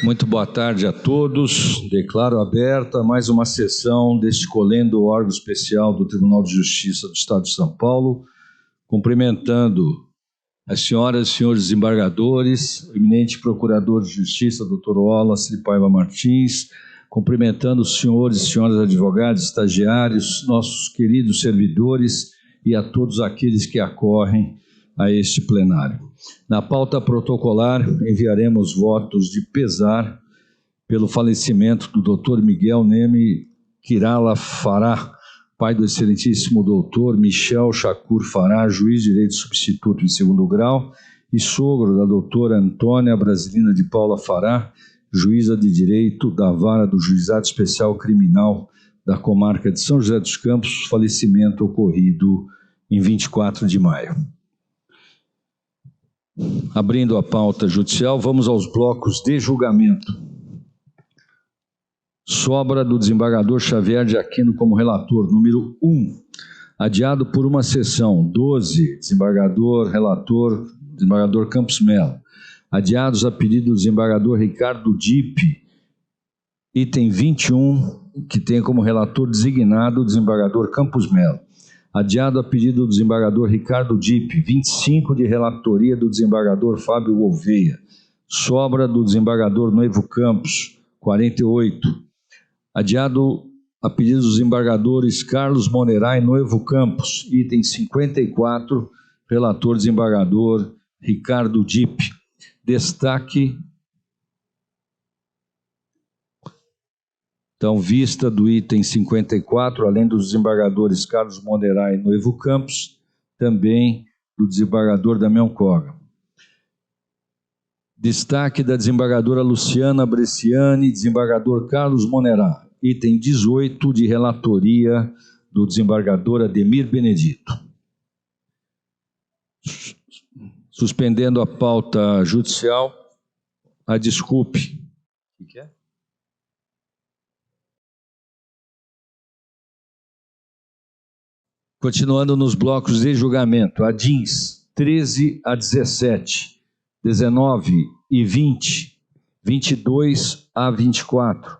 Muito boa tarde a todos. Declaro aberta mais uma sessão deste colendo órgão especial do Tribunal de Justiça do Estado de São Paulo, cumprimentando as senhoras e senhores desembargadores, o eminente procurador de Justiça, Dr. Wallace de Paiva Martins, cumprimentando os senhores e senhoras advogados, estagiários, nossos queridos servidores e a todos aqueles que acorrem a este plenário. Na pauta protocolar, enviaremos votos de pesar pelo falecimento do Dr. Miguel Neme Quirala Fará, pai do excelentíssimo Dr. Michel Chacur Fará, juiz de direito substituto em segundo grau, e sogro da doutora Antônia Brasilina de Paula Fará, juíza de direito da vara do Juizado Especial Criminal da comarca de São José dos Campos, falecimento ocorrido em 24 de maio. Abrindo a pauta judicial, vamos aos blocos de julgamento. Sobra do desembargador Xavier de Aquino como relator, número 1, adiado por uma sessão. 12, desembargador relator, desembargador Campos Melo. Adiados a pedido do desembargador Ricardo Dipp, item 21, que tem como relator designado o desembargador Campos Melo. Adiado a pedido do desembargador Ricardo Dipp, 25 de relatoria do desembargador Fábio Gouveia. Sobra do desembargador Noivo Campos, 48. Adiado a pedido dos desembargadores Carlos Monerai e Noivo Campos, item 54, relator desembargador Ricardo Dipp. Destaque. Então, vista do item 54, além dos desembargadores Carlos Monerai e Noivo Campos, também do desembargador Damião Koga. Destaque da desembargadora Luciana Bresciani, desembargador Carlos Monerai. Item 18 de relatoria do desembargador Ademir Benedito. Suspendendo a pauta judicial, desculpe. O que é? Continuando nos blocos de julgamento, ADINS 13 a 17, 19 e 20, 22 a 24,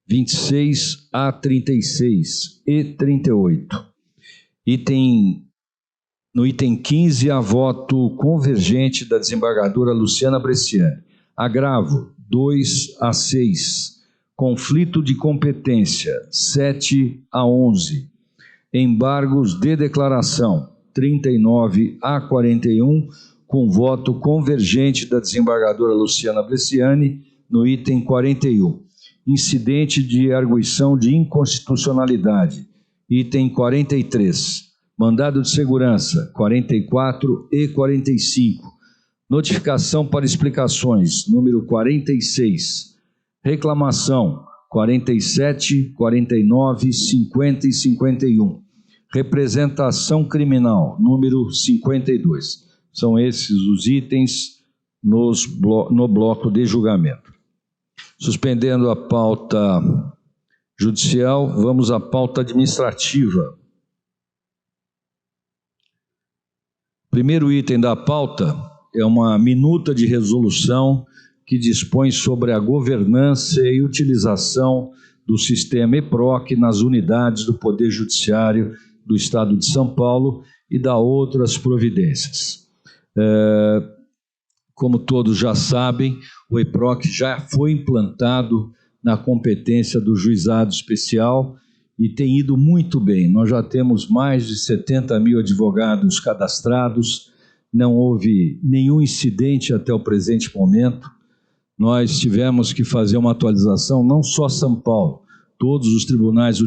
26 a 36 e 38. No item 15, a voto convergente da desembargadora Luciana Bresciani. Agravo 2 a 6, conflito de competência 7 a 11. Embargos de declaração, 39 a 41, com voto convergente da desembargadora Luciana Bresciani, no item 41. Incidente de arguição de inconstitucionalidade, item 43. Mandado de segurança, 44 e 45. Notificação para explicações, número 46. Reclamação, 47, 49, 50 e 51. Representação criminal, número 52. São esses os itens no bloco de julgamento. Suspendendo a pauta judicial, vamos à pauta administrativa. Primeiro item da pauta é uma minuta de resolução que dispõe sobre a governança e utilização do sistema EPROC nas unidades do Poder Judiciário do Estado de São Paulo e da outras providências. Como todos já sabem, o EPROC já foi implantado na competência do Juizado Especial e tem ido muito bem. Nós já temos mais de 70 mil advogados cadastrados, não houve nenhum incidente até o presente momento. Nós tivemos que fazer uma atualização, não só São Paulo, todos os tribunais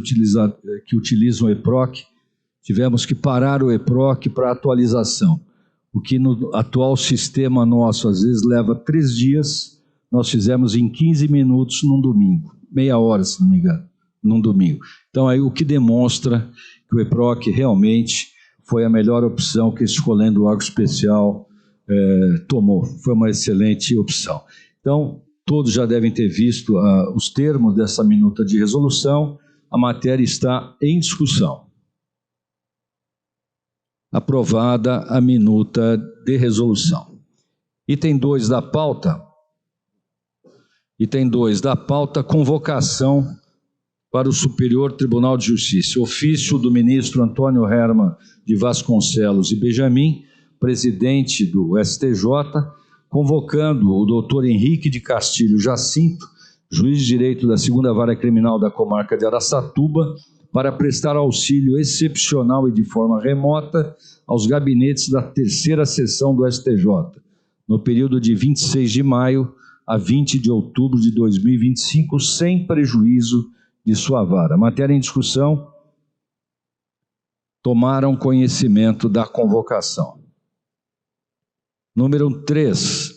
que utilizam o EPROC, tivemos que parar o EPROC para atualização. O que no atual sistema nosso, às vezes, leva 3 dias, nós fizemos em 15 minutos num domingo, meia hora, se não me engano, num domingo. Então, aí o que demonstra que o EPROC realmente foi a melhor opção que esse colendo órgão especial tomou. Foi uma excelente opção. Então, todos já devem ter visto os termos dessa minuta de resolução. A matéria está em discussão. Aprovada a minuta de resolução. Item 2 da pauta Item 2 da pauta, convocação para o Superior Tribunal de Justiça. Ofício do ministro Antônio Herman de Vasconcelos e Benjamin, presidente do STJ, convocando o doutor Henrique de Castilho Jacinto, juiz de direito da 2ª Vara Criminal da Comarca de Araçatuba, para prestar auxílio excepcional e de forma remota aos gabinetes da 3ª Seção do STJ, no período de 26 de maio a 20 de outubro de 2025, sem prejuízo de sua vara. Matéria em discussão, tomaram conhecimento da convocação. Número 3,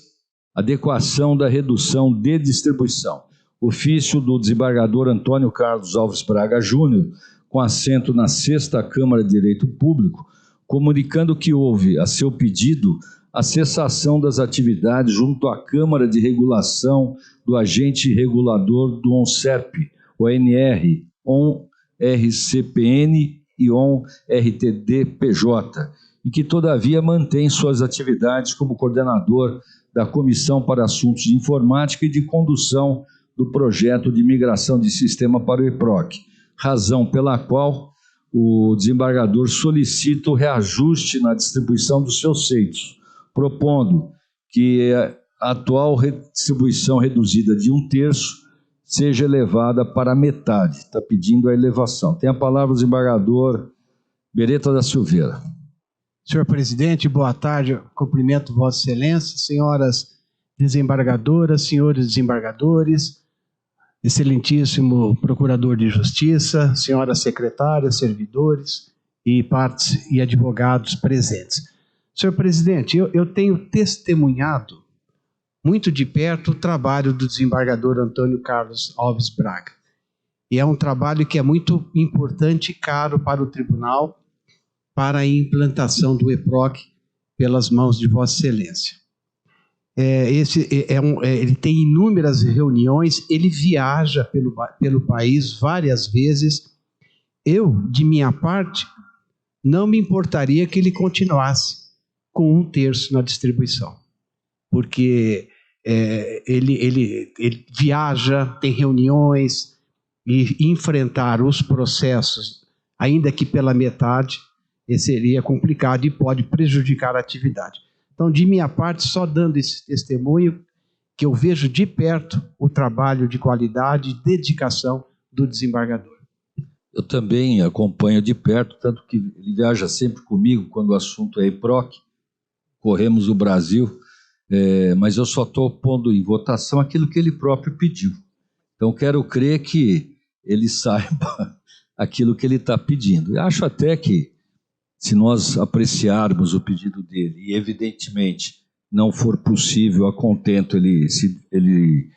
adequação da redução de distribuição. Ofício do desembargador Antônio Carlos Alves Braga Júnior, com assento na 6ª Câmara de Direito Público, comunicando que houve, a seu pedido, a cessação das atividades junto à Câmara de Regulação do Agente Regulador do ONSERP, ONR, ONRCPN e ONRTD-PJ, e que, todavia, mantém suas atividades como coordenador da Comissão para Assuntos de Informática e de Condução do projeto de migração de sistema para o EPROC, razão pela qual o desembargador solicita o reajuste na distribuição dos seus feitos, propondo que a atual distribuição reduzida de 1/3 seja elevada para a metade. Está pedindo a elevação. Tem a palavra o desembargador Beretta da Silveira. Senhor presidente, boa tarde. Cumprimento Vossa Excelência, senhoras desembargadoras, senhores desembargadores, excelentíssimo procurador de justiça, senhoras secretárias, servidores e partes e advogados presentes. Senhor presidente, eu tenho testemunhado muito de perto o trabalho do desembargador Antônio Carlos Alves Braga. E é um trabalho que é muito importante e caro para o tribunal, para a implantação do EPROC pelas mãos de Vossa Excelência. Ele tem inúmeras reuniões, ele viaja pelo país várias vezes. Eu, de minha parte, não me importaria que ele continuasse com 1/3 na distribuição, porque ele viaja, tem reuniões, e enfrentar os processos, ainda que pela metade, seria complicado e pode prejudicar a atividade. Então, de minha parte, só dando esse testemunho, que eu vejo de perto o trabalho de qualidade e dedicação do desembargador. Eu também acompanho de perto, tanto que ele viaja sempre comigo quando o assunto é EPROC, corremos o Brasil, mas eu só estou pondo em votação aquilo que ele próprio pediu. Então, quero crer que ele saiba aquilo que ele está pedindo. Eu acho até que, se nós apreciarmos o pedido dele e, evidentemente, não for possível a contento ele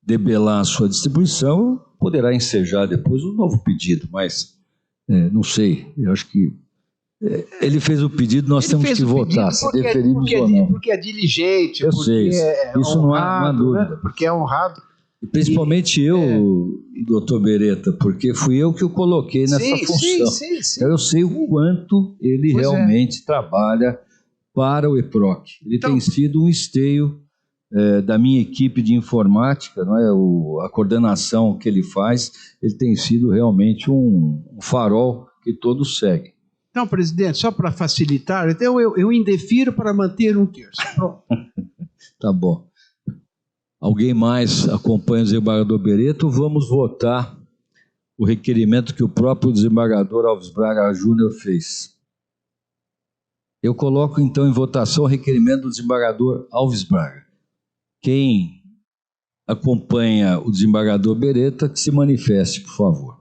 debelar a sua distribuição, poderá ensejar depois um novo pedido, mas não sei, eu acho que ele fez o pedido, nós temos que votar, se deferimos ou não. Porque é diligente, eu sei, isso não há dúvida. Né? Porque é honrado. E principalmente doutor Beretta, porque fui eu que o coloquei nessa função. Sim. Então eu sei o quanto ele realmente trabalha para o EPROC. Ele tem sido um esteio da minha equipe de informática, não é? A coordenação que ele faz, ele tem sido realmente um farol que todos seguem. Então, presidente, só para facilitar, então eu indefiro para manter 1/3. Pronto. Tá bom. Alguém mais acompanha o desembargador Beretta ou vamos votar o requerimento que o próprio desembargador Alves Braga Júnior fez? Eu coloco então em votação o requerimento do desembargador Alves Braga. Quem acompanha o desembargador Beretta, que se manifeste, por favor.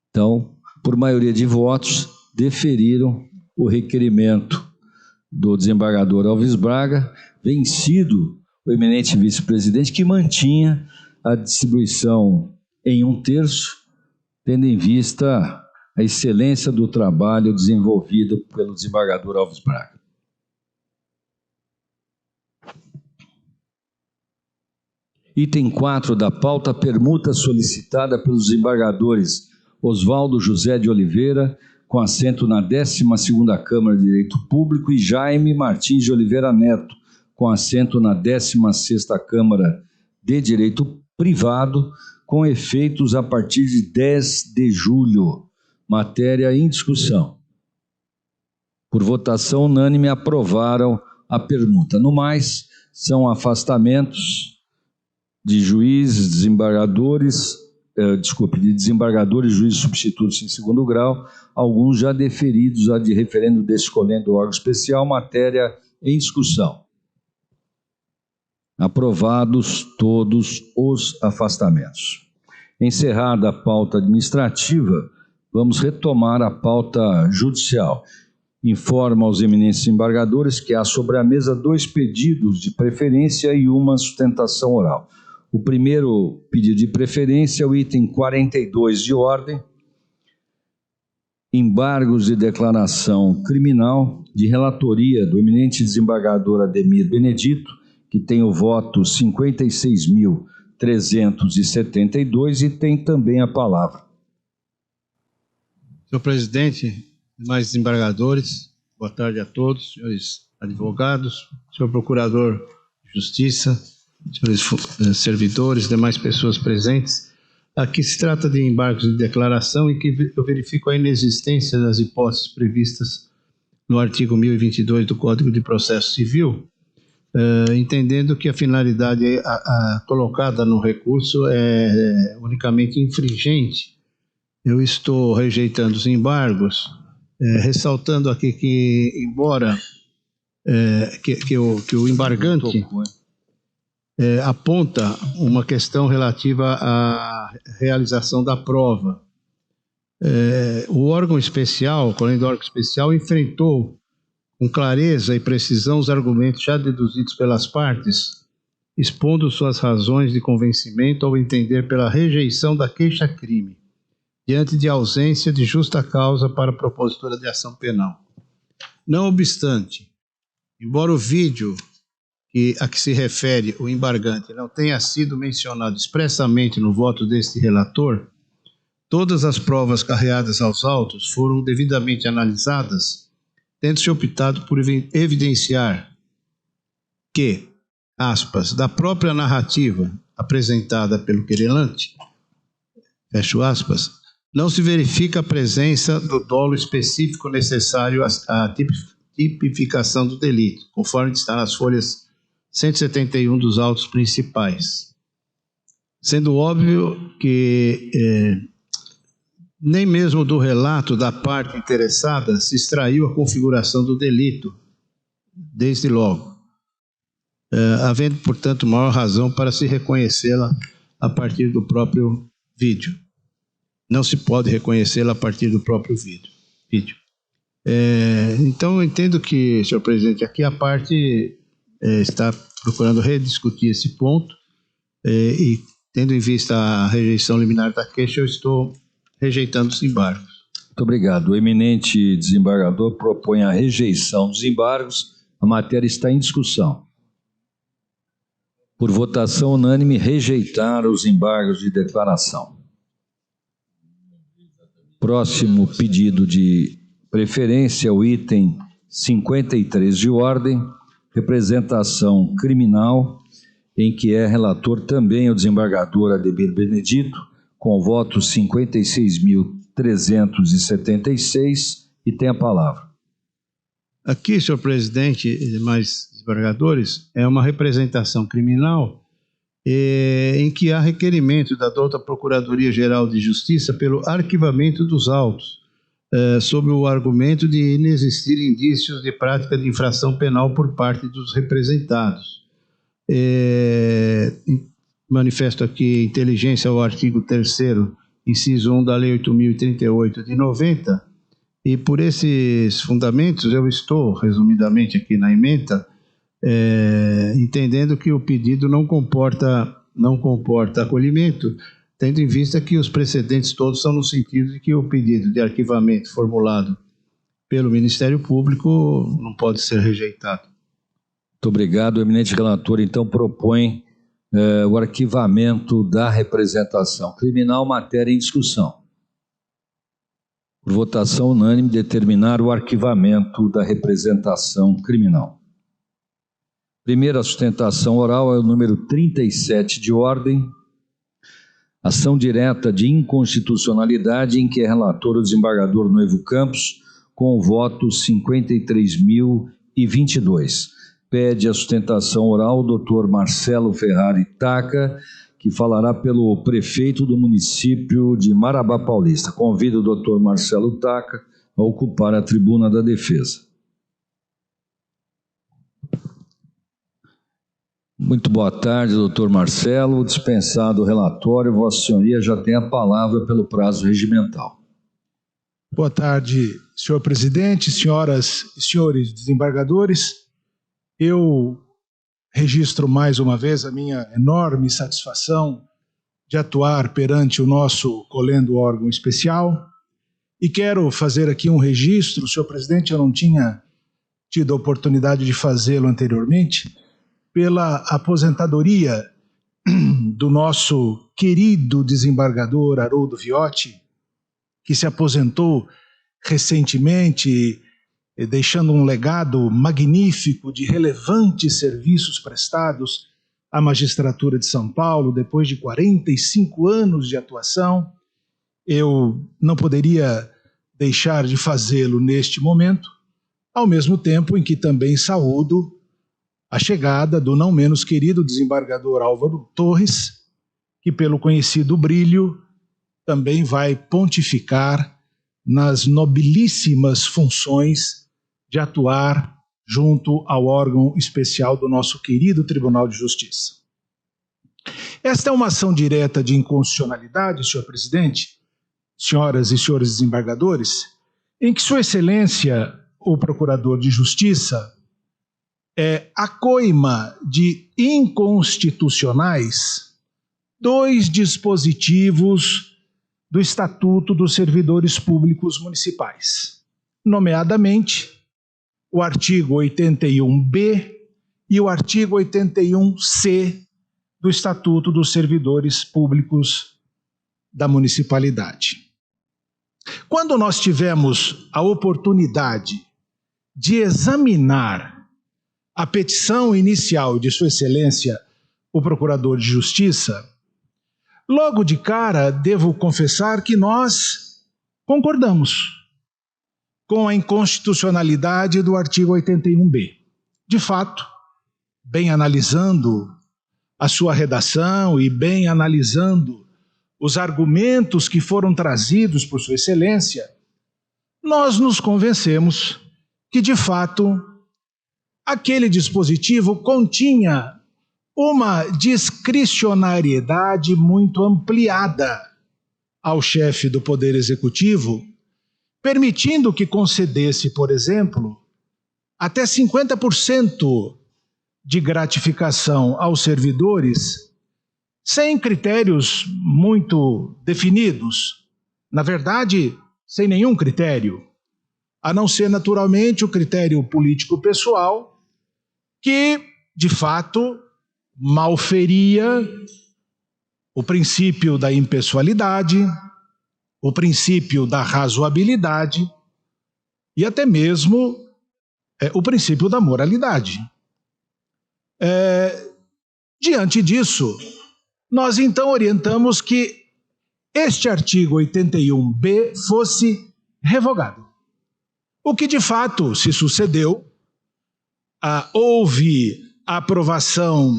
Então, por maioria de votos, deferiram o requerimento do desembargador Alves Braga, vencido o eminente vice-presidente, que mantinha a distribuição em 1/3, tendo em vista a excelência do trabalho desenvolvido pelo desembargador Alves Braga. Item 4 da pauta, permuta solicitada pelos desembargadores Oswaldo José de Oliveira, com assento na 12ª Câmara de Direito Público, e Jaime Martins de Oliveira Neto, com assento na 16ª Câmara de direito privado, com efeitos a partir de 10 de julho. Matéria em discussão. Por votação unânime, aprovaram a permuta. No mais, são afastamentos de juízes, desembargadores, de desembargadores e juízes substitutos em segundo grau, alguns já deferidos a de referendo desescolhendo o órgão especial, matéria em discussão. Aprovados todos os afastamentos. Encerrada a pauta administrativa, vamos retomar a pauta judicial. Informa aos eminentes desembargadores que há sobre a mesa 2 pedidos de preferência e uma sustentação oral. O primeiro pedido de preferência é o item 42 de ordem, embargos de declaração criminal, de relatoria do eminente desembargador Ademir Benedito, que tem o voto 56.372 e tem também a palavra. Senhor presidente, demais desembargadores, boa tarde a todos, senhores advogados, senhor procurador de justiça, senhores servidores, demais pessoas presentes. Aqui se trata de embargos de declaração em que eu verifico a inexistência das hipóteses previstas no artigo 1022 do Código de Processo Civil, entendendo que a finalidade colocada no recurso é unicamente infringente. Eu estou rejeitando os embargos, ressaltando aqui que, embora que o embargante aponta uma questão relativa à realização da prova, o órgão especial, o colégio do órgão especial, enfrentou com clareza e precisão os argumentos já deduzidos pelas partes, expondo suas razões de convencimento ao entender pela rejeição da queixa-crime, diante de ausência de justa causa para a propositura de ação penal. Não obstante, embora o vídeo a que se refere o embargante não tenha sido mencionado expressamente no voto deste relator, todas as provas carreadas aos autos foram devidamente analisadas, tendo-se optado por evidenciar que, aspas, da própria narrativa apresentada pelo querelante, fecho aspas, não se verifica a presença do dolo específico necessário à tipificação do delito, conforme está nas folhas 171 dos autos principais. Sendo óbvio que nem mesmo do relato da parte interessada se extraiu a configuração do delito, desde logo, havendo, portanto, maior razão para se reconhecê-la a partir do próprio vídeo. Não se pode reconhecê-la a partir do próprio vídeo. Então, eu entendo que, senhor presidente, aqui a parte está procurando rediscutir esse ponto e, tendo em vista a rejeição liminar da queixa, eu estou rejeitando os embargos. Muito obrigado. O eminente desembargador propõe a rejeição dos embargos. A matéria está em discussão. Por votação unânime, rejeitar os embargos de declaração. Próximo pedido de preferência, o item 53 de ordem, representação criminal, em que é relator também o desembargador Ademir Benedito, com voto 56.376, e tem a palavra. Aqui, senhor presidente e demais desembargadores, é uma representação criminal em que há requerimento da douta Procuradoria-Geral de Justiça pelo arquivamento dos autos, sob o argumento de inexistir indícios de prática de infração penal por parte dos representados. Manifesto aqui inteligência ao artigo 3º, inciso 1 da Lei 8.038 de 90, e por esses fundamentos eu estou, resumidamente aqui na ementa, entendendo que o pedido não comporta acolhimento, tendo em vista que os precedentes todos são no sentido de que o pedido de arquivamento formulado pelo Ministério Público não pode ser rejeitado. Muito obrigado. O eminente relator, então, propõe o arquivamento da representação criminal, matéria em discussão. Por votação unânime, determinar o arquivamento da representação criminal. Primeira sustentação oral é o número 37 de ordem. Ação direta de inconstitucionalidade em que é relator o desembargador Noivo Campos, com o voto 53.022. Pede a sustentação oral o doutor Marcelo Ferrari Taca, que falará pelo prefeito do município de Marabá Paulista. Convido o doutor Marcelo Taca a ocupar a tribuna da defesa. Muito boa tarde, doutor Marcelo. Dispensado o relatório, Vossa Senhoria já tem a palavra pelo prazo regimental. Boa tarde, senhor presidente, senhoras e senhores desembargadores. Eu registro mais uma vez a minha enorme satisfação de atuar perante o nosso colendo órgão especial e quero fazer aqui um registro, senhor presidente, eu não tinha tido a oportunidade de fazê-lo anteriormente, pela aposentadoria do nosso querido desembargador Haroldo Viotti, que se aposentou recentemente, deixando um legado magnífico de relevantes serviços prestados à magistratura de São Paulo, depois de 45 anos de atuação. Eu não poderia deixar de fazê-lo neste momento, ao mesmo tempo em que também saúdo a chegada do não menos querido desembargador Álvaro Torres, que pelo conhecido brilho também vai pontificar nas nobilíssimas funções de atuar junto ao órgão especial do nosso querido Tribunal de Justiça. Esta é uma ação direta de inconstitucionalidade, senhor presidente, senhoras e senhores desembargadores, em que Sua Excelência, o Procurador de Justiça, acoima de inconstitucionais dois dispositivos do Estatuto dos Servidores Públicos Municipais, nomeadamente o artigo 81B e o artigo 81C do Estatuto dos Servidores Públicos da Municipalidade. Quando nós tivemos a oportunidade de examinar a petição inicial de Sua Excelência, o Procurador de Justiça, logo de cara devo confessar que nós concordamos com a inconstitucionalidade do artigo 81B. De fato, bem analisando a sua redação e bem analisando os argumentos que foram trazidos por Sua Excelência, nós nos convencemos que, de fato, aquele dispositivo continha uma discricionariedade muito ampliada ao chefe do Poder Executivo, permitindo que concedesse, por exemplo, até 50% de gratificação aos servidores, sem critérios muito definidos, na verdade, sem nenhum critério, a não ser naturalmente o critério político pessoal, que, de fato, malferia o princípio da impessoalidade, o princípio da razoabilidade e até mesmo o princípio da moralidade. Diante disso, nós então orientamos que este artigo 81B fosse revogado. O que de fato se sucedeu, houve a aprovação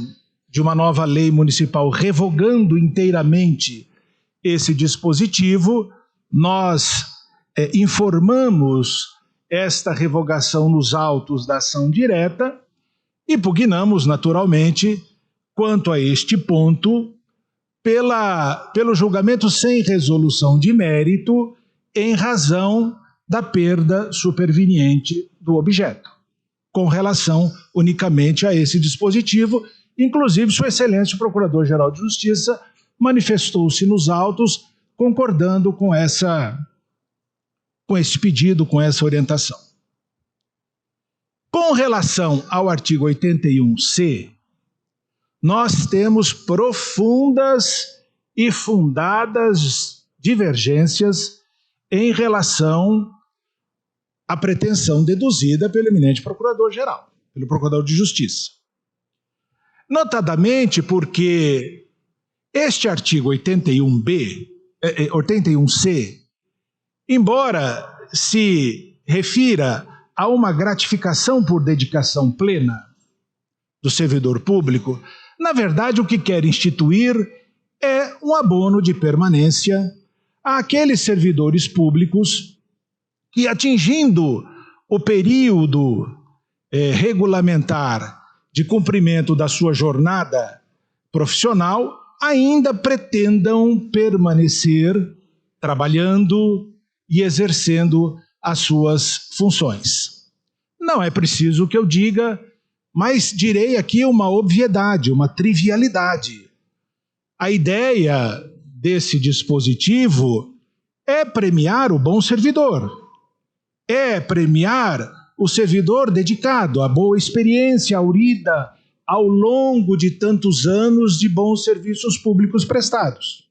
de uma nova lei municipal revogando inteiramente esse dispositivo. Nós informamos esta revogação nos autos da ação direta e pugnamos, naturalmente, quanto a este ponto, pelo julgamento sem resolução de mérito em razão da perda superveniente do objeto, com relação unicamente a esse dispositivo. Inclusive, Sua Excelência, o Procurador-Geral de Justiça, manifestou-se nos autos concordando com esse pedido, com essa orientação. Com relação ao artigo 81C, nós temos profundas e fundadas divergências em relação à pretensão deduzida pelo eminente Procurador-Geral, pelo Procurador de Justiça. Notadamente porque este artigo 81C, embora se refira a uma gratificação por dedicação plena do servidor público, na verdade o que quer instituir é um abono de permanência àqueles servidores públicos que, atingindo o período regulamentar de cumprimento da sua jornada profissional, ainda pretendam permanecer trabalhando e exercendo as suas funções. Não é preciso que eu diga, mas direi aqui uma obviedade, uma trivialidade. A ideia desse dispositivo é premiar o bom servidor, é premiar o servidor dedicado à boa experiência aurida ao longo de tantos anos de bons serviços públicos prestados.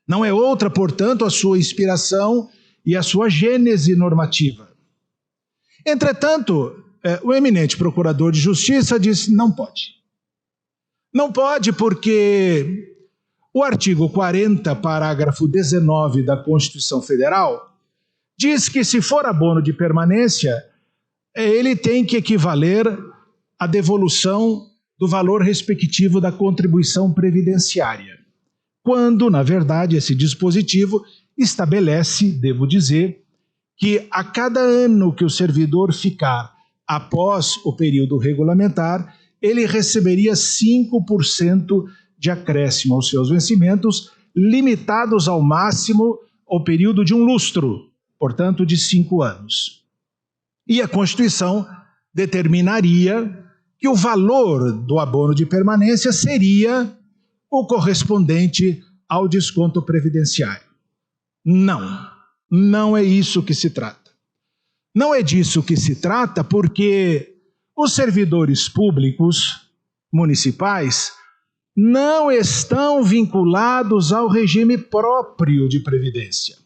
Não é outra, portanto, a sua inspiração e a sua gênese normativa. Entretanto, o eminente procurador de justiça disse: não pode. Não pode porque o artigo 40, parágrafo 19 da Constituição Federal, diz que se for abono de permanência, ele tem que equivaler à devolução do valor respectivo da contribuição previdenciária. Quando, na verdade, esse dispositivo estabelece, devo dizer, que a cada ano que o servidor ficar após o período regulamentar, ele receberia 5% de acréscimo aos seus vencimentos, limitados ao máximo ao período de um lustro, portanto, de 5 anos. E a Constituição determinaria que o valor do abono de permanência seria o correspondente ao desconto previdenciário. Não é isso que se trata. Não é disso que se trata porque os servidores públicos municipais não estão vinculados ao regime próprio de previdência.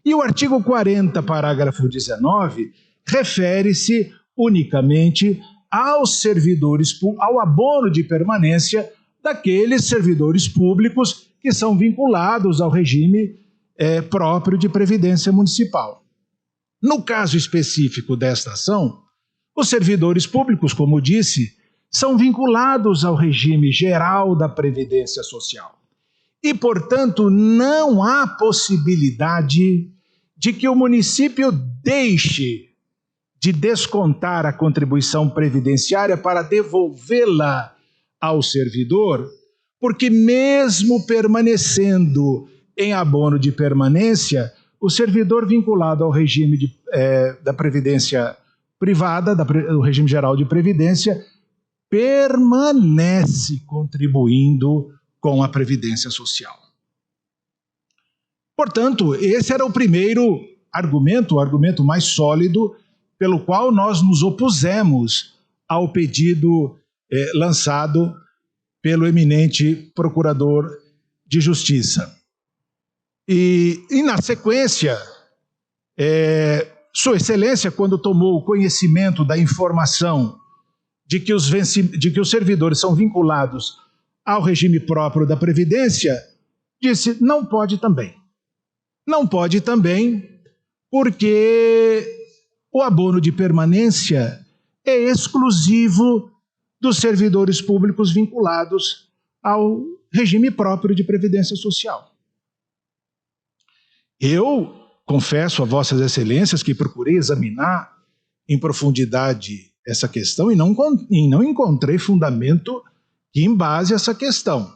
E o artigo 40, parágrafo 19, refere-se unicamente aos servidores, ao abono de permanência daqueles servidores públicos que são vinculados ao regime próprio de previdência municipal. No caso específico desta ação, os servidores públicos, como disse, são vinculados ao regime geral da Previdência Social. E, portanto, não há possibilidade de que o município deixe de descontar a contribuição previdenciária para devolvê-la ao servidor, porque mesmo permanecendo em abono de permanência, o servidor vinculado ao regime da Previdência privada, do regime geral de Previdência, permanece contribuindo com a Previdência Social. Portanto, esse era o primeiro argumento, o argumento mais sólido, pelo qual nós nos opusemos ao pedido lançado pelo eminente procurador de justiça. E na sequência, Sua Excelência, quando tomou conhecimento da informação de que os servidores são vinculados ao regime próprio da Previdência, disse: não pode também. Não pode também, porque o abono de permanência é exclusivo dos servidores públicos vinculados ao regime próprio de Previdência Social. Eu confesso a Vossas Excelências que procurei examinar em profundidade essa questão e não encontrei fundamento que embase essa questão.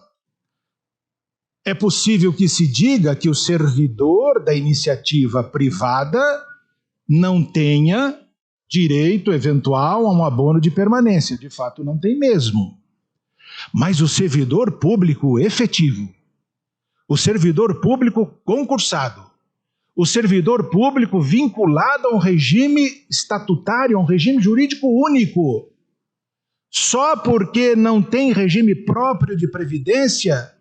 É possível que se diga que o servidor da iniciativa privada não tenha direito eventual a um abono de permanência. De fato, não tem mesmo. Mas o servidor público efetivo, o servidor público concursado, o servidor público vinculado a um regime estatutário, a um regime jurídico único, só porque não tem regime próprio de previdência,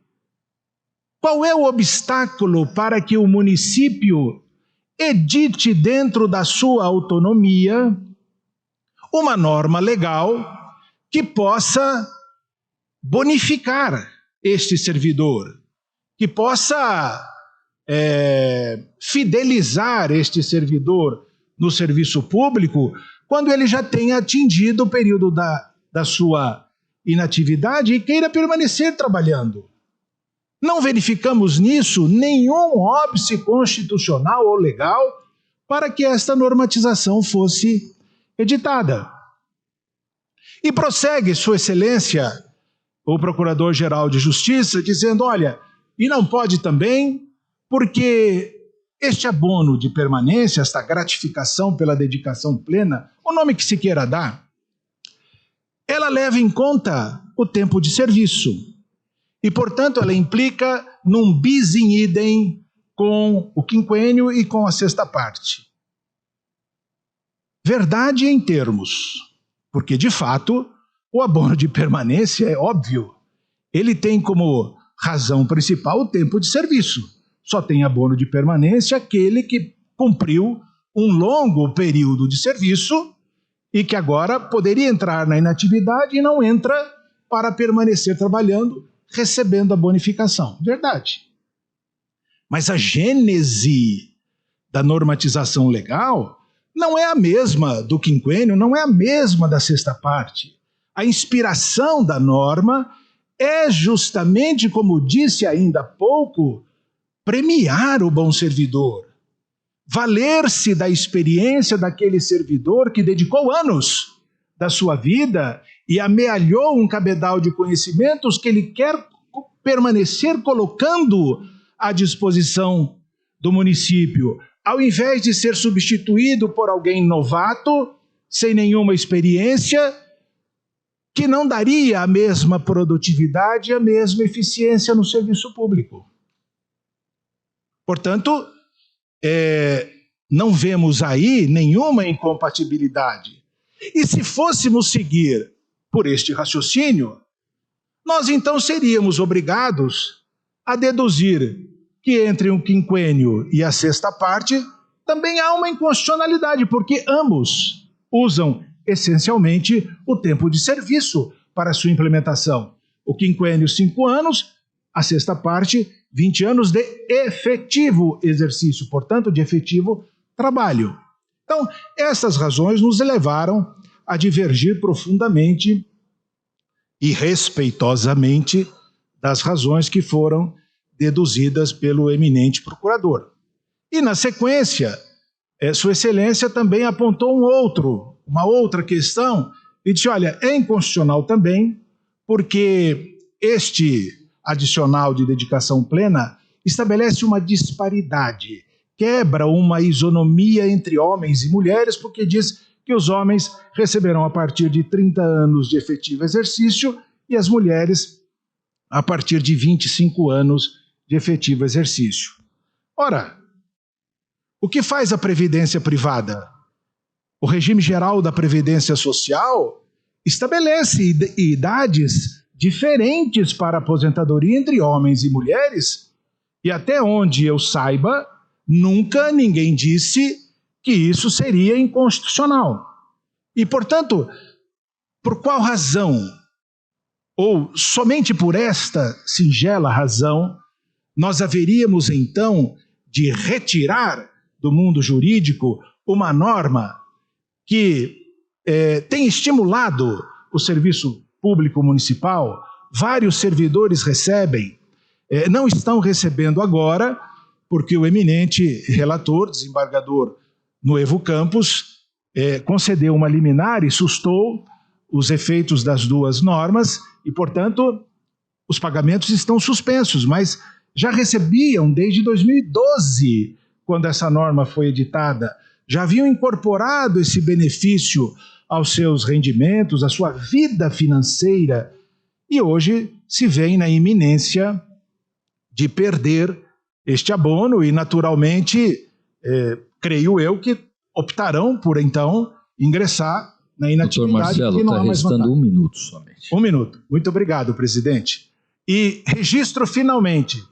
qual é o obstáculo para que o município edite dentro da sua autonomia uma norma legal que possa bonificar este servidor, que possa fidelizar este servidor no serviço público quando ele já tenha atingido o período da sua inatividade e queira permanecer trabalhando. Não verificamos nisso nenhum óbice constitucional ou legal para que esta normatização fosse editada. E prossegue Sua Excelência, o Procurador-Geral de Justiça, dizendo, olha, e não pode também, porque este abono de permanência, esta gratificação pela dedicação plena, o nome que se queira dar, ela leva em conta o tempo de serviço. E, portanto, ela implica num bis in idem com o quinquênio e com a sexta parte. Verdade em termos, porque, de fato, o abono de permanência é óbvio. Ele tem como razão principal o tempo de serviço. Só tem abono de permanência aquele que cumpriu um longo período de serviço e que agora poderia entrar na inatividade e não entra para permanecer trabalhando, recebendo a bonificação. Verdade. Mas a gênese da normatização legal não é a mesma do quinquênio, não é a mesma da sexta parte. A inspiração da norma é justamente, como disse ainda há pouco, premiar o bom servidor, valer-se da experiência daquele servidor que dedicou anos da sua vida e amealhou um cabedal de conhecimentos que ele quer permanecer colocando à disposição do município, ao invés de ser substituído por alguém novato, sem nenhuma experiência, que não daria a mesma produtividade e a mesma eficiência no serviço público. Portanto, não vemos aí nenhuma incompatibilidade. E se fôssemos seguir por este raciocínio, nós então seríamos obrigados a deduzir que entre um quinquênio e a sexta parte também há uma inconstitucionalidade, porque ambos usam essencialmente o tempo de serviço para sua implementação. O quinquênio, 5 anos, a sexta parte, 20 anos de efetivo exercício, portanto, de efetivo trabalho. Então, essas razões nos levaram a divergir profundamente e respeitosamente das razões que foram deduzidas pelo eminente procurador. E, na sequência, Sua Excelência também apontou uma outra questão e disse, olha, é inconstitucional também, porque este adicional de dedicação plena estabelece uma disparidade, quebra uma isonomia entre homens e mulheres, porque diz que os homens receberão a partir de 30 anos de efetivo exercício e as mulheres a partir de 25 anos de efetivo exercício. Ora, o que faz a Previdência Privada? O regime geral da Previdência Social estabelece idades diferentes para a aposentadoria entre homens e mulheres, e até onde eu saiba, nunca ninguém disse que isso seria inconstitucional. E, portanto, por qual razão, ou somente por esta singela razão, nós haveríamos então de retirar do mundo jurídico uma norma que tem estimulado o serviço público municipal, vários servidores recebem, não estão recebendo agora, porque o eminente relator, desembargador Noevo Campos, concedeu uma liminar e sustou os efeitos das duas normas e, portanto, os pagamentos estão suspensos, mas já recebiam desde 2012, quando essa norma foi editada, já haviam incorporado esse benefício aos seus rendimentos, à sua vida financeira, e hoje se vem na iminência de perder este abono e, naturalmente, creio eu que optarão por, então, ingressar na inatividade. Doutor Marcelo, está restando 1 minuto somente. 1 minuto. Muito obrigado, presidente. E registro finalmente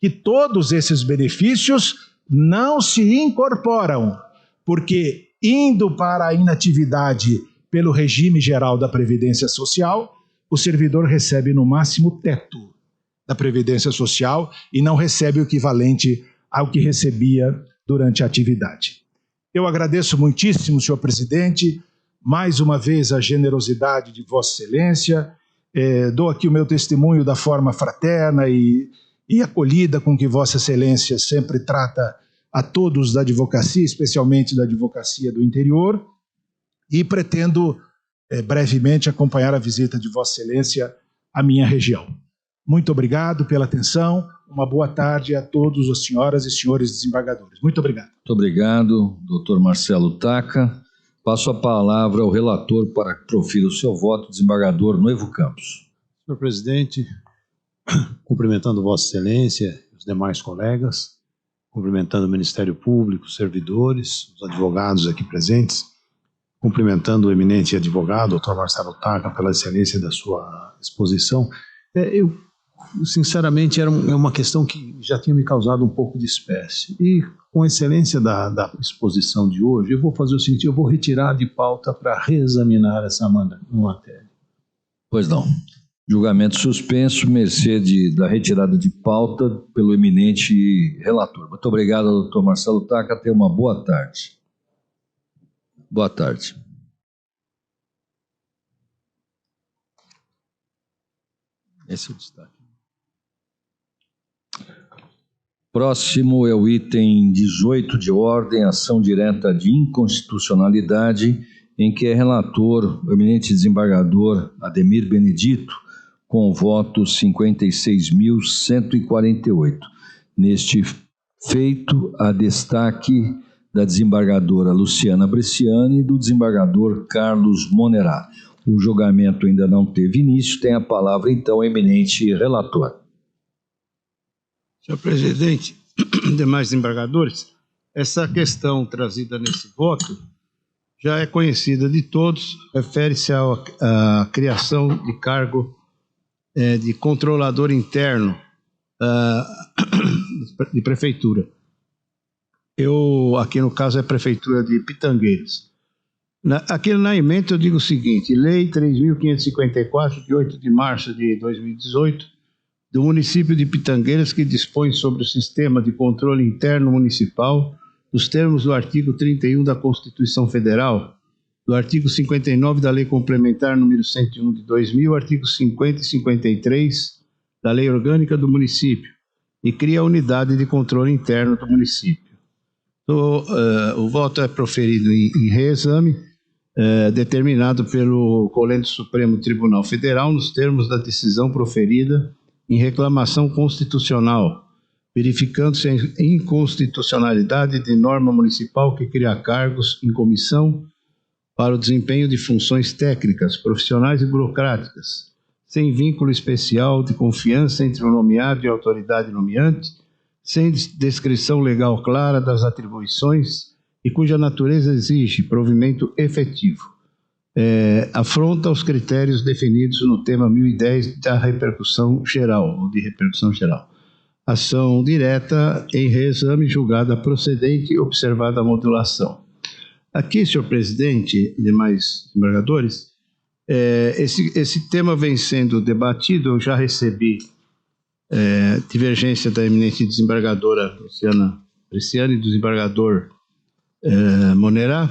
que todos esses benefícios não se incorporam, porque indo para a inatividade pelo regime geral da Previdência Social, o servidor recebe no máximo o teto da Previdência Social e não recebe o equivalente ao que recebia durante a atividade. Eu agradeço muitíssimo, senhor presidente, mais uma vez a generosidade de Vossa Excelência, dou aqui o meu testemunho da forma fraterna e acolhida com que Vossa Excelência sempre trata a todos da advocacia, especialmente da advocacia do interior, e pretendo brevemente acompanhar a visita de Vossa Excelência à minha região. Muito obrigado pela atenção, uma boa tarde a todos as senhoras e senhores desembargadores. Muito obrigado. Muito obrigado, doutor Marcelo Taca. Passo a palavra ao relator para que profira o seu voto, desembargador Noivo Campos. Senhor presidente, cumprimentando Vossa Excelência e os demais colegas, cumprimentando o Ministério Público, os servidores, os advogados aqui presentes, cumprimentando o eminente advogado, doutor Marcelo Taca, pela excelência da sua exposição. Sinceramente, é uma questão que já tinha me causado um pouco de espécie. E, com a excelência da exposição de hoje, eu vou fazer o seguinte, eu vou retirar de pauta para reexaminar essa matéria. Pois não. Julgamento suspenso, mercê da retirada de pauta pelo eminente relator. Muito obrigado, doutor Marcelo Taca. Tenha uma boa tarde. Boa tarde. Esse é o destaque. Próximo é o item 18 de ordem, ação direta de inconstitucionalidade, em que é relator o eminente desembargador Ademir Benedito, com votos 56.148. Neste feito, há destaque da desembargadora Luciana Bresciani e do desembargador Carlos Monerá. O julgamento ainda não teve início, tem a palavra então o eminente relator. Senhor presidente, demais desembargadores, essa questão trazida nesse voto já é conhecida de todos, refere-se à criação de cargo de controlador interno de prefeitura. Aqui no caso é a prefeitura de Pitangueiras. Aqui na emenda eu digo o seguinte, Lei 3.554, de 8 de março de 2018, do município de Pitangueiras, que dispõe sobre o sistema de controle interno municipal, nos termos do artigo 31 da Constituição Federal, do artigo 59 da Lei Complementar número 101 de 2000, artigo 50 e 53 da Lei Orgânica do Município, e cria a unidade de controle interno do município. O voto é proferido em reexame, determinado pelo Colégio Supremo Tribunal Federal, nos termos da decisão proferida em reclamação constitucional, verificando-se a inconstitucionalidade de norma municipal que cria cargos em comissão para o desempenho de funções técnicas, profissionais e burocráticas, sem vínculo especial de confiança entre o nomeado e a autoridade nomeante, sem descrição legal clara das atribuições e cuja natureza exige provimento efetivo. Afronta os critérios definidos no tema 1010 da repercussão geral, ou de repercussão geral. Ação direta em reexame julgada procedente, observada a modulação. Aqui, senhor presidente e demais desembargadores, esse tema vem sendo debatido, eu já recebi divergência da eminente desembargadora Luciana Bresciani e do desembargador Monerá,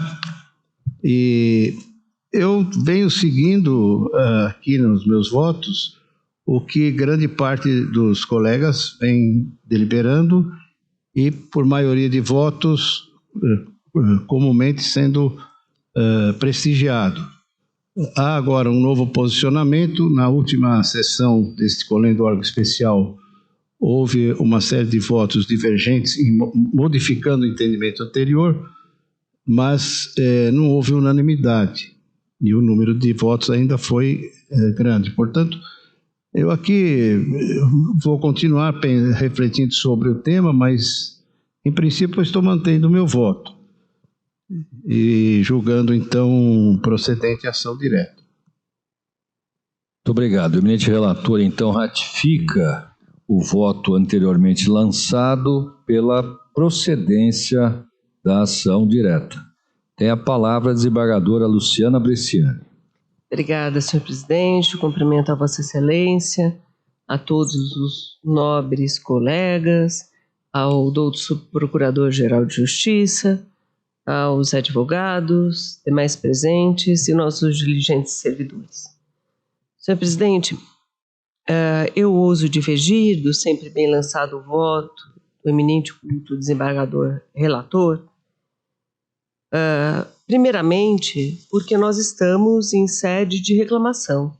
e eu venho seguindo aqui nos meus votos o que grande parte dos colegas vem deliberando e, por maioria de votos, comumente sendo prestigiado. Há agora um novo posicionamento. Na última sessão deste colégio do órgão especial, houve uma série de votos divergentes, modificando o entendimento anterior, mas não houve unanimidade. E o número de votos ainda foi grande. Portanto, eu aqui vou continuar refletindo sobre o tema, mas, em princípio, eu estou mantendo o meu voto e julgando, então, procedente a ação direta. Muito obrigado. O eminente relator, então, ratifica o voto anteriormente lançado pela procedência da ação direta. Tem a palavra a desembargadora Luciana Bresciani. Obrigada, senhor presidente. Cumprimento a Vossa Excelência, a todos os nobres colegas, ao doutor subprocurador-geral de Justiça, aos advogados, demais presentes e nossos diligentes servidores. Senhor presidente, eu ouso divergir do sempre bem lançado voto do eminente culto desembargador relator, primeiramente porque nós estamos em sede de reclamação.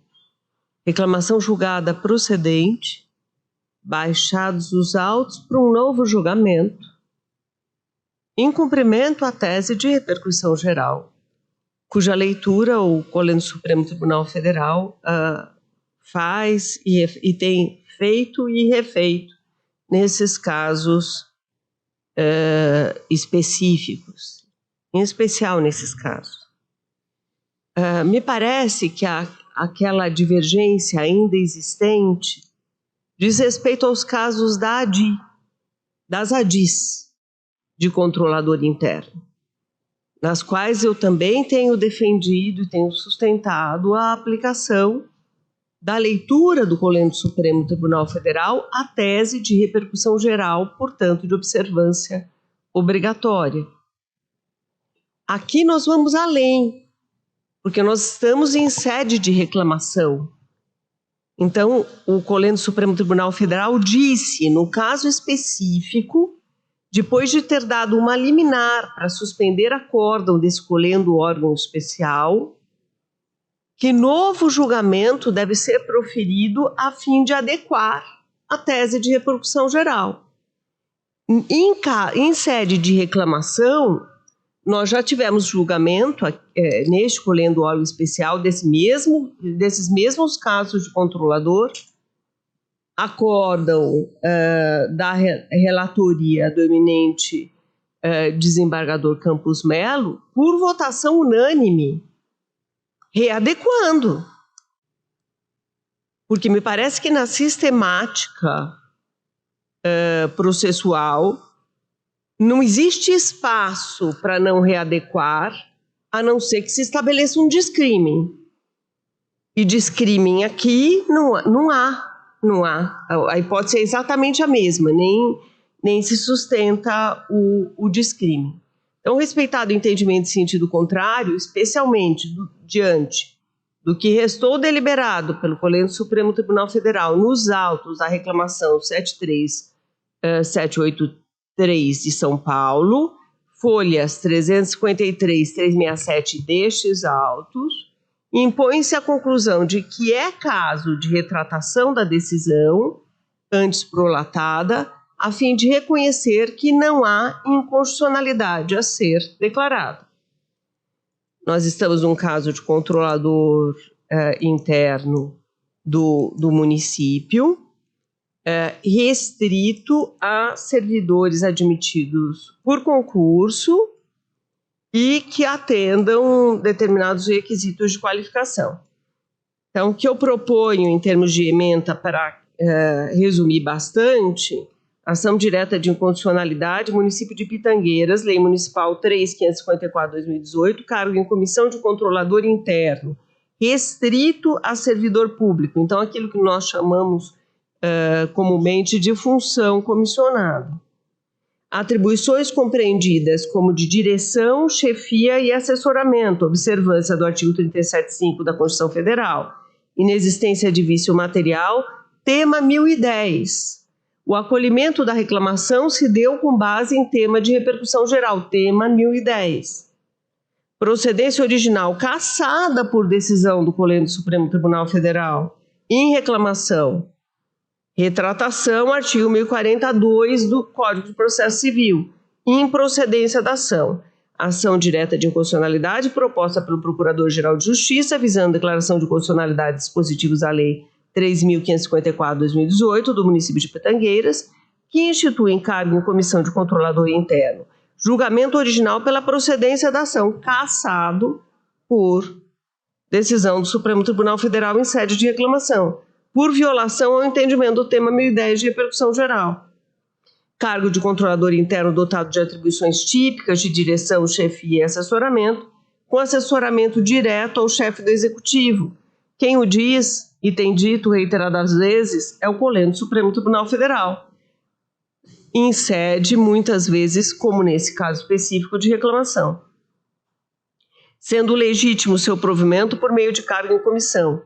Reclamação julgada procedente, baixados os autos para um novo julgamento, em cumprimento à tese de repercussão geral, cuja leitura o Colégio Supremo Tribunal Federal faz e tem feito e refeito nesses casos específicos, em especial nesses casos. Me parece que aquela divergência ainda existente diz respeito aos casos das ADIs, de controlador interno, nas quais eu também tenho defendido e tenho sustentado a aplicação da leitura do Colégio Supremo Tribunal Federal à tese de repercussão geral, portanto, de observância obrigatória. Aqui nós vamos além, porque nós estamos em sede de reclamação. Então, o Colégio Supremo Tribunal Federal disse, no caso específico, depois de ter dado uma liminar para suspender acórdão desse colendo órgão especial, que novo julgamento deve ser proferido a fim de adequar a tese de repercussão geral. Em sede de reclamação, nós já tivemos julgamento neste colendo órgão especial desses mesmos casos de controlador, acórdão da relatoria do eminente desembargador Campos Melo, por votação unânime, readequando. Porque me parece que na sistemática processual não existe espaço para não readequar, a não ser que se estabeleça um discrimen. E discrimen aqui não há. A hipótese é exatamente a mesma, nem se sustenta o discrimen. Então, respeitado o entendimento em sentido contrário, especialmente diante do que restou deliberado pelo Colégio Supremo Tribunal Federal nos autos da reclamação 73783 de São Paulo, folhas 353 e 367 destes autos, impõe-se a conclusão de que é caso de retratação da decisão, antes prolatada, a fim de reconhecer que não há inconstitucionalidade a ser declarada. Nós estamos num caso de controlador interno do município, restrito a servidores admitidos por concurso e que atendam determinados requisitos de qualificação. Então, o que eu proponho em termos de ementa, para resumir bastante, ação direta de inconstitucionalidade, município de Pitangueiras, Lei Municipal 3.554/2018, cargo em comissão de controlador interno, restrito a servidor público. Então, aquilo que nós chamamos comumente de função comissionado. Atribuições compreendidas como de direção, chefia e assessoramento, observância do artigo 37.5 da Constituição Federal, inexistência de vício material, tema 1010. O acolhimento da reclamação se deu com base em tema de repercussão geral, tema 1010. Procedência original cassada por decisão do Colégio Supremo Tribunal Federal em reclamação. Retratação, artigo 1042 do Código de Processo Civil, improcedência da ação. Ação direta de inconstitucionalidade proposta pelo Procurador-Geral de Justiça, visando declaração de constitucionalidade dispositivos da Lei 3.554/2018 do município de Pitangueiras, que institui encargo em comissão de controlador interno. Julgamento original pela procedência da ação, cassado por decisão do Supremo Tribunal Federal em sede de reclamação, por violação ao entendimento do tema 1010 de repercussão geral. Cargo de controlador interno dotado de atribuições típicas de direção, chefia e assessoramento, com assessoramento direto ao chefe do Executivo. Quem o diz, e tem dito reiteradas vezes, é o Colendo do Supremo Tribunal Federal, em sede, muitas vezes, como nesse caso específico, de reclamação, sendo legítimo seu provimento por meio de cargo em comissão,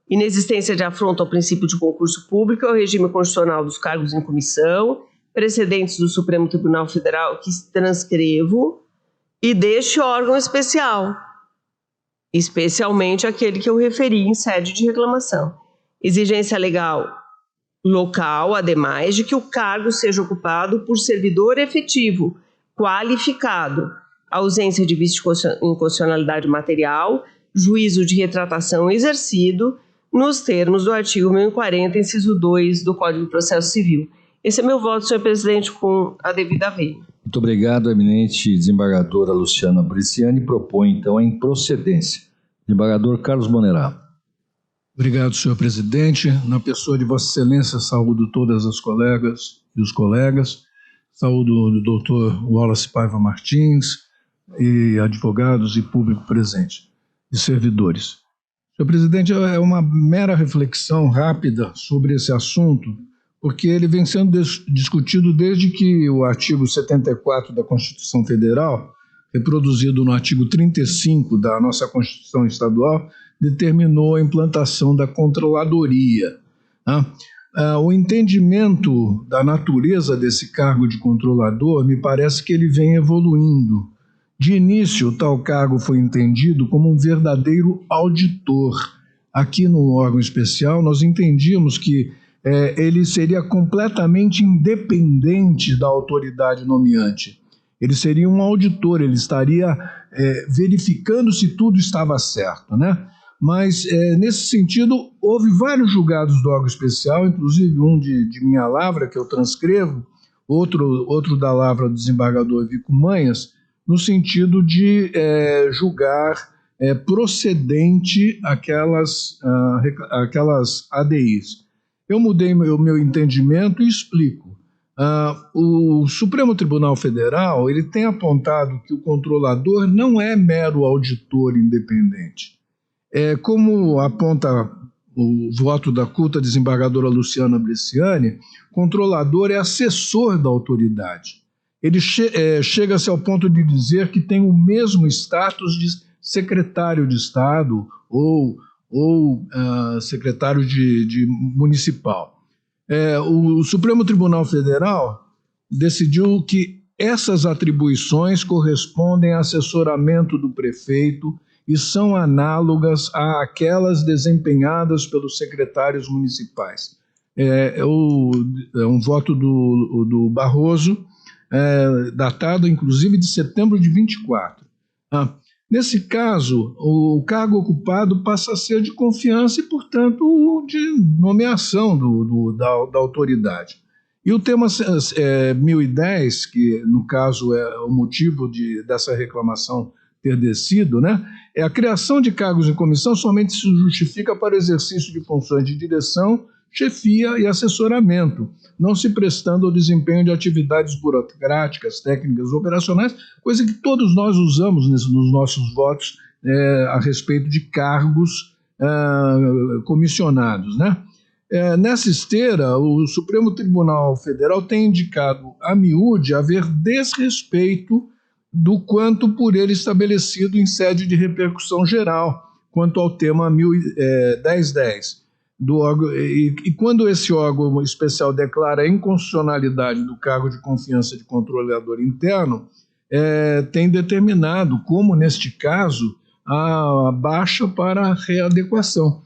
inexistência de afronta ao princípio de concurso público, ao regime constitucional dos cargos em comissão, precedentes do Supremo Tribunal Federal que transcrevo, e deste órgão especial, especialmente aquele que eu referi em sede de reclamação. Exigência legal local, ademais, de que o cargo seja ocupado por servidor efetivo, qualificado, ausência de vício de inconstitucionalidade material, juízo de retratação exercido, nos termos do artigo 1040, inciso 2 do Código de Processo Civil. Esse é meu voto, senhor presidente, com a devida vênia. Muito obrigado, eminente desembargadora Luciana Bresciani. Propõe, então, a improcedência. Desembargador Carlos Monerá. Obrigado, senhor presidente. Na pessoa de Vossa Excelência, saúdo todas as colegas e os colegas. Saúdo o doutor Wallace Paiva Martins e advogados e público presente e servidores. Senhor presidente, é uma mera reflexão rápida sobre esse assunto, porque ele vem sendo discutido desde que o artigo 74 da Constituição Federal, reproduzido no artigo 35 da nossa Constituição Estadual, determinou a implantação da controladoria. O entendimento da natureza desse cargo de controlador me parece que ele vem evoluindo. De início, tal cargo foi entendido como um verdadeiro auditor. Aqui no órgão especial, nós entendíamos que ele seria completamente independente da autoridade nomeante. Ele seria um auditor, ele estaria verificando se tudo estava certo, né? Mas, nesse sentido, houve vários julgados do órgão especial, inclusive um de minha lavra, que eu transcrevo, outro da lavra do desembargador Vico Manhas, no sentido de julgar procedente aquelas ADIs. Eu mudei meu entendimento e explico. O Supremo Tribunal Federal ele tem apontado que o controlador não é mero auditor independente. Como aponta o voto da culta desembargadora Luciana Bresciani, controlador é assessor da autoridade. Ele chega-se ao ponto de dizer que tem o mesmo status de secretário de Estado ou secretário de municipal. O Supremo Tribunal Federal decidiu que essas atribuições correspondem a assessoramento do prefeito e são análogas àquelas desempenhadas pelos secretários municipais. É um voto do Barroso, datado inclusive de setembro de 24. Nesse caso, o cargo ocupado passa a ser de confiança e, portanto, de nomeação da autoridade. E o tema 1010, que no caso é o motivo dessa reclamação ter descido, né, a criação de cargos em comissão somente se justifica para o exercício de funções de direção, chefia e assessoramento, não se prestando ao desempenho de atividades burocráticas, técnicas, operacionais, coisa que todos nós usamos nos nossos votos a respeito de cargos comissionados, né? Nessa esteira, o Supremo Tribunal Federal tem indicado a miúde haver desrespeito do quanto por ele estabelecido em sede de repercussão geral, quanto ao tema 1010. Do órgão, e quando esse órgão especial declara a inconstitucionalidade do cargo de confiança de controlador interno, tem determinado, como neste caso, a baixa para readequação.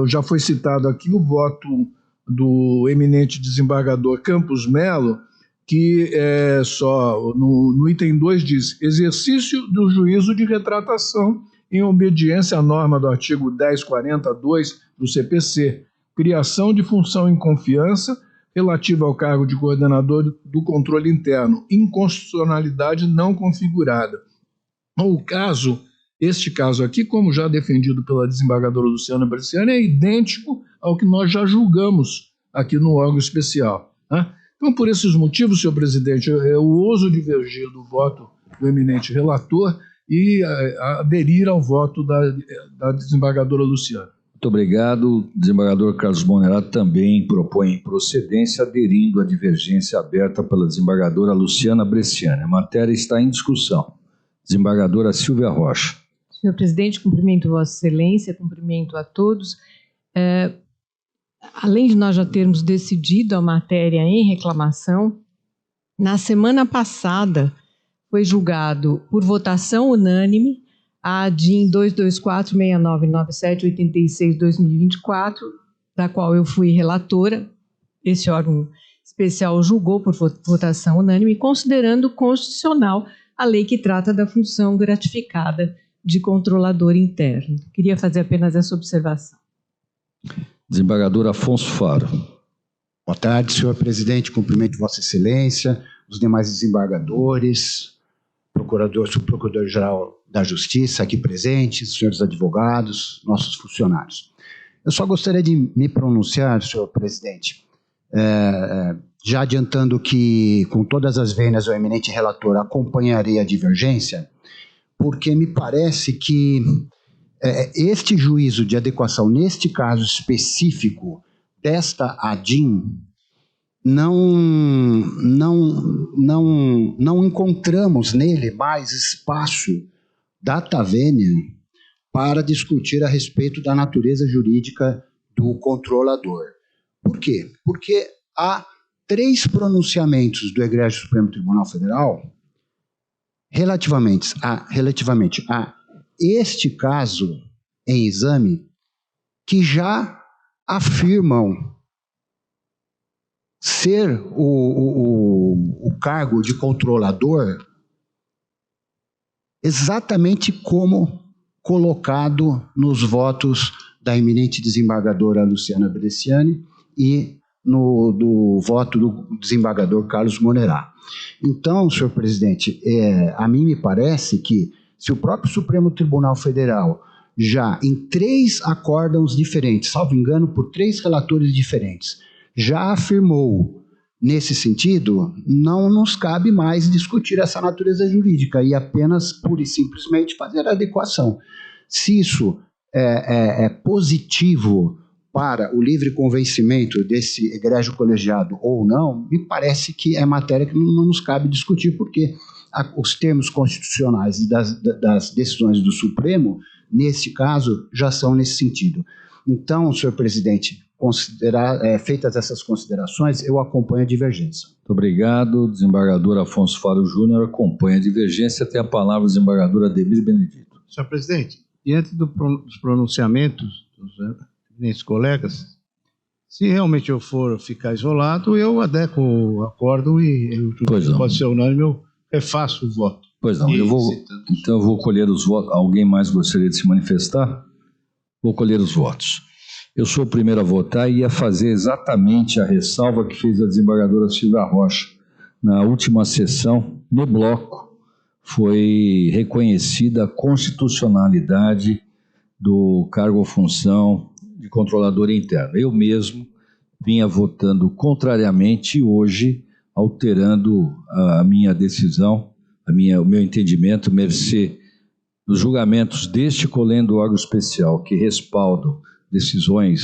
Já foi citado aqui o voto do eminente desembargador Campos Melo, que no item 2 diz: exercício do juízo de retratação em obediência à norma do artigo 1042 do CPC, criação de função em confiança relativa ao cargo de coordenador do controle interno, inconstitucionalidade não configurada. Este caso aqui, como já defendido pela desembargadora Luciana Bresciani, é idêntico ao que nós já julgamos aqui no órgão especial, né? Então, por esses motivos, senhor presidente, eu ouso divergir do voto do eminente relator e aderir ao voto da desembargadora Luciana. Muito obrigado. O desembargador Carlos Monerato também propõe improcedência, aderindo à divergência aberta pela desembargadora Luciana Bresciani. A matéria está em discussão. Desembargadora Silvia Rocha. Senhor presidente, cumprimento Vossa Excelência, cumprimento a todos. Além de nós já termos decidido a matéria em reclamação, na semana passada foi julgado por votação unânime a ADIM 224-6997-86-2024, da qual eu fui relatora. Esse órgão especial julgou por votação unânime, considerando constitucional a lei que trata da função gratificada de controlador interno. Queria fazer apenas essa observação. Desembargador Afonso Faro. Boa tarde, senhor presidente. Cumprimento Vossa Excelência, os demais desembargadores, subprocurador-geral da Justiça aqui presentes, senhores advogados, nossos funcionários. Eu só gostaria de me pronunciar, senhor presidente, já adiantando que, com todas as vênias, o eminente relator acompanharia a divergência, porque me parece que este juízo de adequação, neste caso específico desta ADIM, não encontramos nele mais espaço data vênia para discutir a respeito da natureza jurídica do controlador. Por quê? Porque há 3 pronunciamentos do Egrégio Supremo Tribunal Federal relativamente a este caso em exame, que já afirmam ser o cargo de controlador exatamente como colocado nos votos da eminente desembargadora Luciana Bresciani e do voto do desembargador Carlos Monerato. Então, senhor presidente, a mim me parece que se o próprio Supremo Tribunal Federal já em 3 acórdãos diferentes, salvo engano, por 3 relatores diferentes, já afirmou nesse sentido, não nos cabe mais discutir essa natureza jurídica e apenas, pura e simplesmente, fazer a adequação. Se isso é positivo para o livre convencimento desse egrégio colegiado ou não, me parece que é matéria que não nos cabe discutir, porque os termos constitucionais e das decisões do Supremo, nesse caso, já são nesse sentido. Então, senhor presidente, feitas essas considerações, eu acompanho a divergência. Muito obrigado. Desembargador Afonso Faro Júnior acompanha a divergência. Tem a palavra o desembargador Ademir Benedito. Senhor presidente, diante dos pronunciamentos dos colegas, se realmente eu for ficar isolado, eu adequo o acordo e pode ser unânime, eu refaço o voto. Pois não, eu vou colher os votos. Alguém mais gostaria de se manifestar? Vou colher os votos. Eu sou o primeiro a votar e ia fazer exatamente a ressalva que fez a desembargadora Silvia Rocha. Na última sessão, no bloco, foi reconhecida a constitucionalidade do cargo ou função de controlador interno. Eu mesmo vinha votando contrariamente e hoje alterando a minha decisão, o meu entendimento, mercê dos julgamentos deste colendo órgão especial que respaldam decisões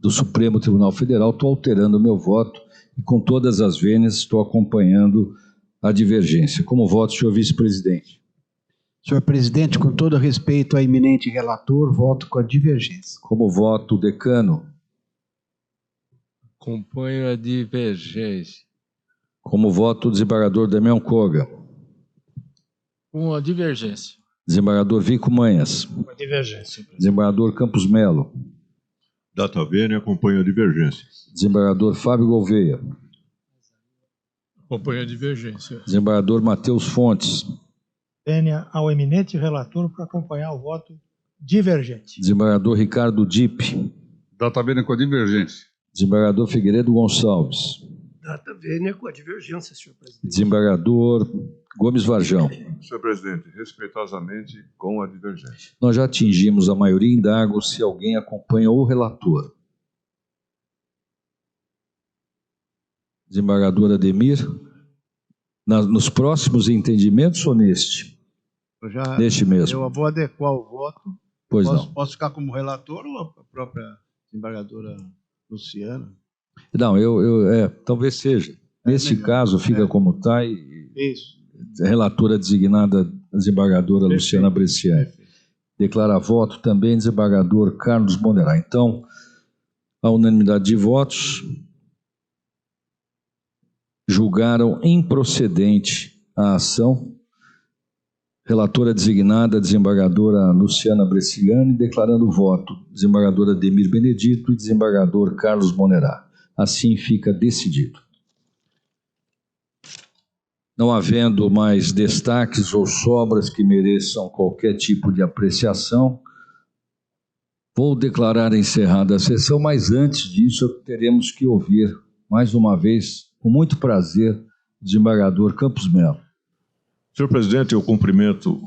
do Supremo Tribunal Federal, estou alterando o meu voto e com todas as vênias estou acompanhando a divergência. Como voto, senhor vice-presidente? Senhor presidente, com todo respeito ao eminente relator, voto com a divergência. Como voto, decano? Acompanho a divergência. Como voto, desembargador Damião Koga? Com a divergência. Desembargador Vico Manhas? Com a divergência. Desembargador Campos Melo? Data vênia, acompanho a divergência. Desembargador Fábio Gouveia? Acompanho a divergência. Desembargador Matheus Fontes? Vênia ao eminente relator para acompanhar o voto divergente. Desembargador Ricardo Dipp? Data vênia com a divergência. Desembargador Figueiredo Gonçalves? Data vênia com a divergência, senhor presidente. Desembargador Gomes Varjão? Senhor presidente, respeitosamente com a divergência. Nós já atingimos a maioria, indago se alguém acompanha o relator. Desembargador Ademir, nos próximos entendimentos ou neste? Neste mesmo. Eu vou adequar o voto. Pois não. Posso ficar como relator ou a própria desembargadora Luciana? Não, talvez seja. Neste caso, fica como está e Isso. relatora designada desembargadora Luciana Bresciani. Declara voto também desembargador Carlos Monerá. Então, a unanimidade de votos julgaram improcedente a ação. Relatora designada desembargadora Luciana Bresciani, declarando voto desembargador Ademir Benedito e desembargador Carlos Monerá. Assim fica decidido. Não havendo mais destaques ou sobras que mereçam qualquer tipo de apreciação, vou declarar encerrada a sessão, mas antes disso teremos que ouvir, mais uma vez, com muito prazer, o desembargador Campos Melo. Senhor presidente, eu cumprimento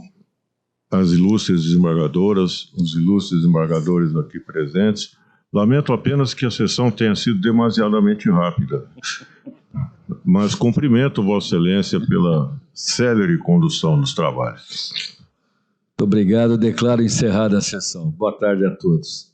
as ilustres desembargadoras, os ilustres desembargadores aqui presentes. Lamento apenas que a sessão tenha sido demasiadamente rápida, mas cumprimento Vossa Excelência pela célere condução dos trabalhos. Muito obrigado, declaro encerrada a sessão. Boa tarde a todos.